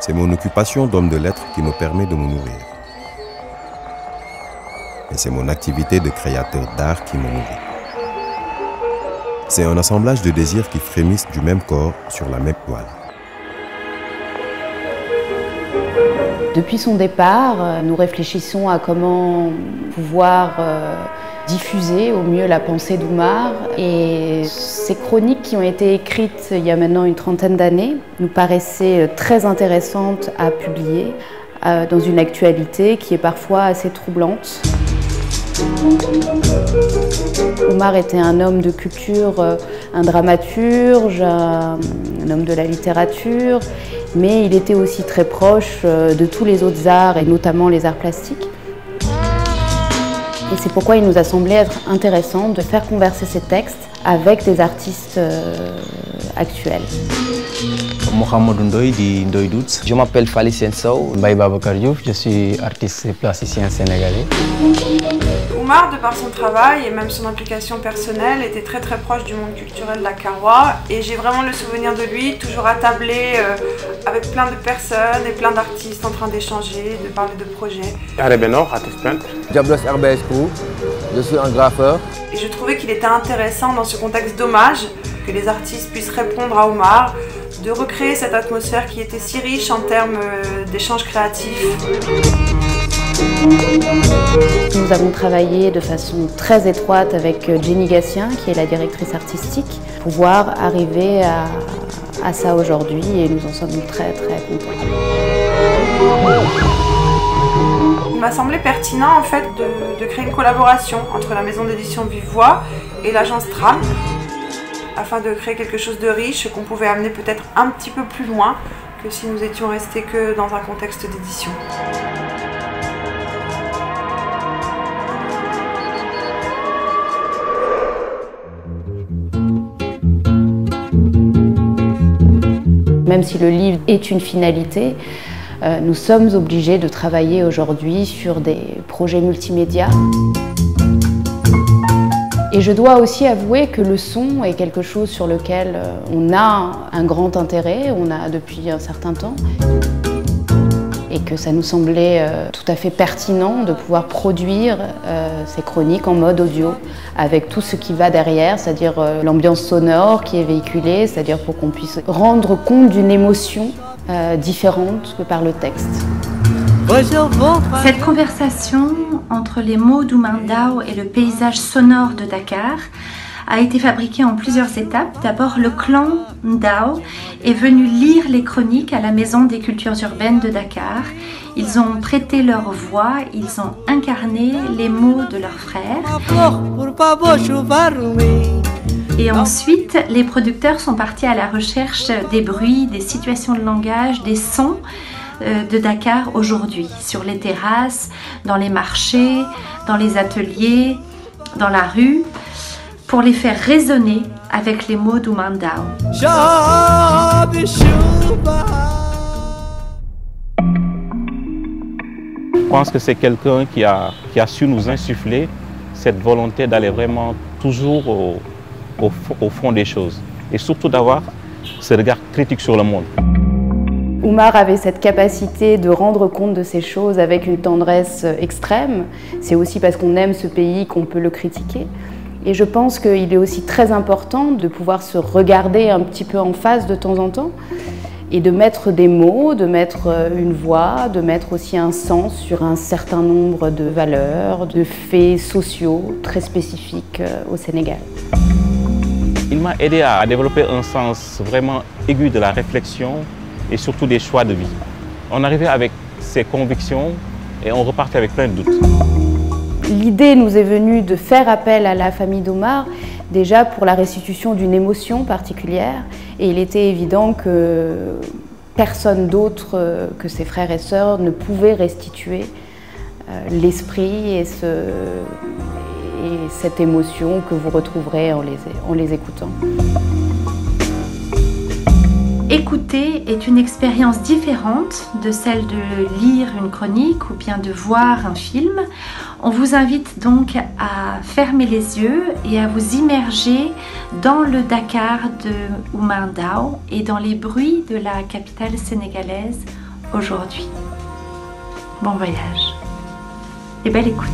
C'est mon occupation d'homme de lettres qui me permet de me nourrir. Et c'est mon activité de créateur d'art qui me nourrit. C'est un assemblage de désirs qui frémissent du même corps sur la même toile. Depuis son départ, nous réfléchissons à comment pouvoir diffuser au mieux la pensée d'Oumar. Et ces chroniques qui ont été écrites il y a maintenant une trentaine d'années nous paraissaient très intéressantes à publier dans une actualité qui est parfois assez troublante. Oumar était un homme de culture, un dramaturge, un homme de la littérature, mais il était aussi très proche de tous les autres arts, et notamment les arts plastiques. Et c'est pourquoi il nous a semblé être intéressant de faire converser ces textes avec des artistes actuels. Mohamed Ndoye di Ndoye Doutes. Je m'appelle Fally Sensao, Mbaye Babacar Diouf, je suis artiste et plasticien sénégalais. Oumar, de par son travail et même son implication personnelle, était très proche du monde culturel dakarois et j'ai vraiment le souvenir de lui toujours attablé avec plein de personnes et plein d'artistes en train d'échanger, de parler de projets. Benor, artiste peintre. Diablos RBSQ, je suis un graffeur. Et je trouvais qu'il était intéressant dans ce contexte d'hommage que les artistes puissent répondre à Oumar, de recréer cette atmosphère qui était si riche en termes d'échanges créatifs. Nous avons travaillé de façon très étroite avec Jenny Gatien, qui est la directrice artistique, pour pouvoir arriver à ça aujourd'hui et nous en sommes très contents. Il m'a semblé pertinent en fait de créer une collaboration entre la maison d'édition Vive Voix et l'agence Tram, afin de créer quelque chose de riche qu'on pouvait amener peut-être un petit peu plus loin que si nous étions restés que dans un contexte d'édition. Même si le livre est une finalité, nous sommes obligés de travailler aujourd'hui sur des projets multimédia. Et je dois aussi avouer que le son est quelque chose sur lequel on a un grand intérêt, on a depuis un certain temps. Et que ça nous semblait tout à fait pertinent de pouvoir produire ces chroniques en mode audio, avec tout ce qui va derrière, c'est-à-dire l'ambiance sonore qui est véhiculée, c'est-à-dire pour qu'on puisse rendre compte d'une émotion différente que par le texte. Cette conversation entre les mots d'Oumar Ndao et le paysage sonore de Dakar a été fabriquée en plusieurs étapes. D'abord, le clan Ndao est venu lire les chroniques à la Maison des cultures urbaines de Dakar. Ils ont prêté leur voix, ils ont incarné les mots de leurs frères. Et ensuite, les producteurs sont partis à la recherche des bruits, des situations de langage, des sons de Dakar aujourd'hui, sur les terrasses, dans les marchés, dans les ateliers, dans la rue, pour les faire résonner avec les mots d'Oumar Ndao. Je pense que c'est quelqu'un qui a su nous insuffler cette volonté d'aller vraiment toujours au fond des choses et surtout d'avoir ce regard critique sur le monde. Oumar avait cette capacité de rendre compte de ces choses avec une tendresse extrême. C'est aussi parce qu'on aime ce pays qu'on peut le critiquer. Et je pense qu'il est aussi très important de pouvoir se regarder un petit peu en face de temps en temps et de mettre des mots, de mettre une voix, de mettre aussi un sens sur un certain nombre de valeurs, de faits sociaux très spécifiques au Sénégal. Il m'a aidé à développer un sens vraiment aigu de la réflexion et surtout des choix de vie. On arrivait avec ses convictions et on repartait avec plein de doutes. L'idée nous est venue de faire appel à la famille d'Oumar, déjà pour la restitution d'une émotion particulière, et il était évident que personne d'autre que ses frères et sœurs ne pouvait restituer l'esprit et cette émotion que vous retrouverez en les écoutant. Écouter est une expérience différente de celle de lire une chronique ou bien de voir un film. On vous invite donc à fermer les yeux et à vous immerger dans le Dakar de Oumar Ndao et dans les bruits de la capitale sénégalaise aujourd'hui. Bon voyage et belle écoute.